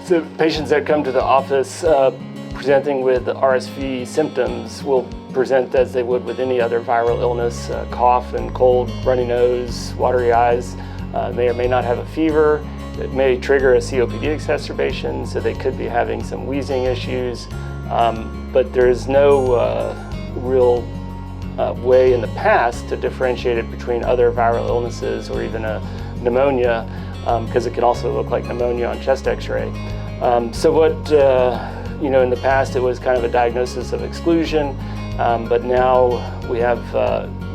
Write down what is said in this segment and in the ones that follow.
So patients that come to the office presenting with RSV symptoms will present as they would with any other viral illness, cough and cold, runny nose, watery eyes. May or may not have a fever. It may trigger a COPD exacerbation, so they could be having some wheezing issues, but there is no real way in the past to differentiate it between other viral illnesses or even a pneumonia, because it can also look like pneumonia on chest x-ray. So what, in the past it was kind of a diagnosis of exclusion, but now we have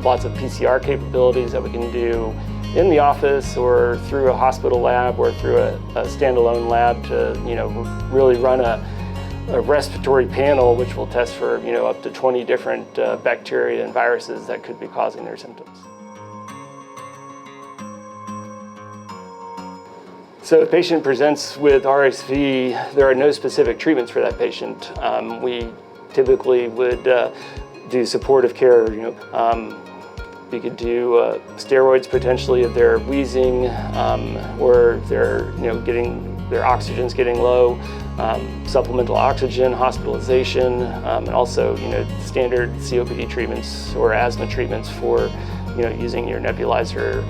lots of PCR capabilities that we can do in the office or through a hospital lab or through a standalone lab to, really run a respiratory panel, which will test for, up to 20 different bacteria and viruses that could be causing their symptoms. So if a patient presents with RSV, there are no specific treatments for that patient. We typically would do supportive care. We could do steroids potentially if they're wheezing or if they're their oxygen's getting low, supplemental oxygen, hospitalization, and also standard COPD treatments or asthma treatments for using your nebulizer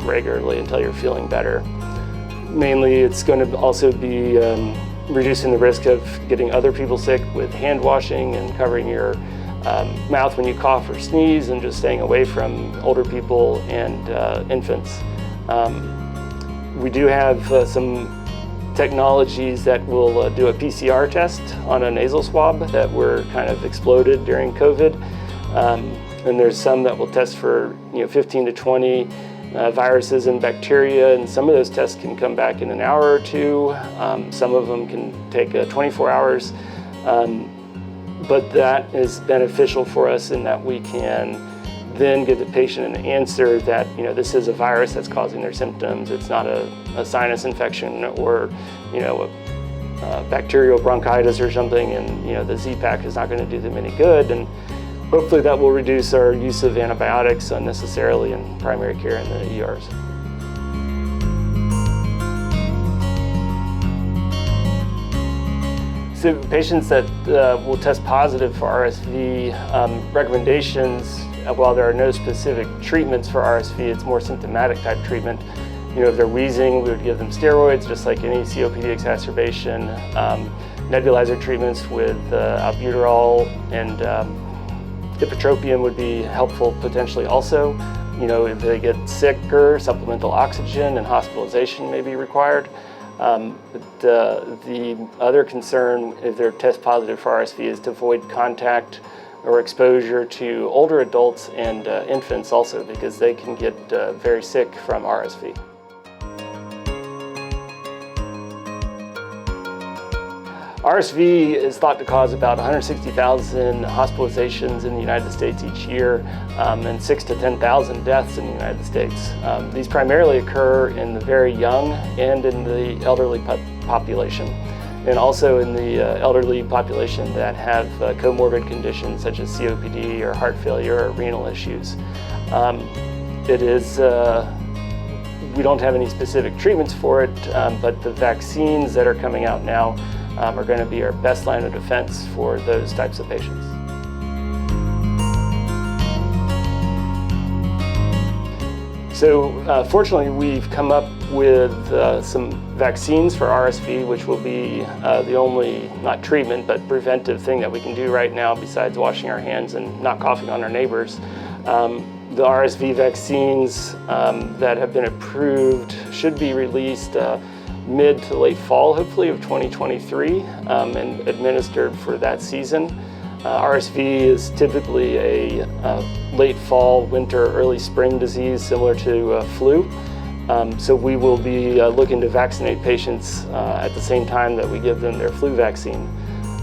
regularly until you're feeling better. Mainly it's going to also be reducing the risk of getting other people sick with hand washing and covering your mouth when you cough or sneeze, and just staying away from older people and infants. We do have some technologies that will do a PCR test on a nasal swab that were kind of exploded during COVID. And there's some that will test for 15 to 20 viruses and bacteria, and some of those tests can come back in an hour or two. Some of them can take 24 hours. But that is beneficial for us in that we can then give the patient an answer that this is a virus that's causing their symptoms. It's not a sinus infection or a bacterial bronchitis or something, and the Z-Pak is not going to do them any good. And hopefully that will reduce our use of antibiotics unnecessarily in primary care and the ERs. So patients that will test positive for RSV, recommendations, while there are no specific treatments for RSV, it's more symptomatic type treatment. If they're wheezing, we would give them steroids, just like any COPD exacerbation. Nebulizer treatments with albuterol and ipratropium would be helpful potentially also. If they get sicker, supplemental oxygen and hospitalization may be required. But the other concern, if they're test positive for RSV, is to avoid contact or exposure to older adults and infants also, because they can get very sick from RSV. RSV is thought to cause about 160,000 hospitalizations in the United States each year, and 6,000 to 10,000 deaths in the United States. These primarily occur in the very young and in the elderly population, and also in the elderly population that have comorbid conditions such as COPD or heart failure or renal issues. We don't have any specific treatments for it, but the vaccines that are coming out now are going to be our best line of defense for those types of patients. So fortunately, we've come up with some vaccines for RSV, which will be the only, not treatment, but preventive thing that we can do right now besides washing our hands and not coughing on our neighbors. The RSV vaccines that have been approved should be released mid to late fall, hopefully, of 2023, and administered for that season. RSV is typically a late fall, winter, early spring disease similar to flu. So we will be looking to vaccinate patients at the same time that we give them their flu vaccine.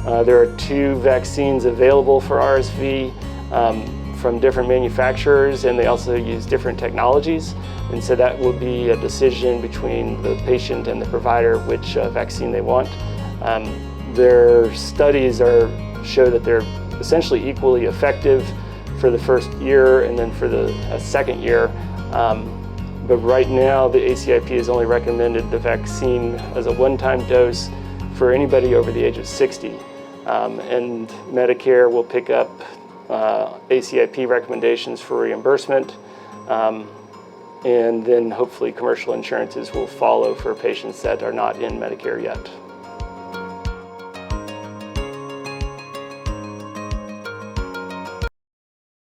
There are 2 vaccines available for RSV from different manufacturers, and they also use different technologies. And so that will be a decision between the patient and the provider which vaccine they want. Their studies show that they're essentially equally effective for the first year and then for the second year. But right now the ACIP has only recommended the vaccine as a one-time dose for anybody over the age of 60. And Medicare will pick up ACIP recommendations for reimbursement, and then hopefully commercial insurances will follow for patients that are not in Medicare yet.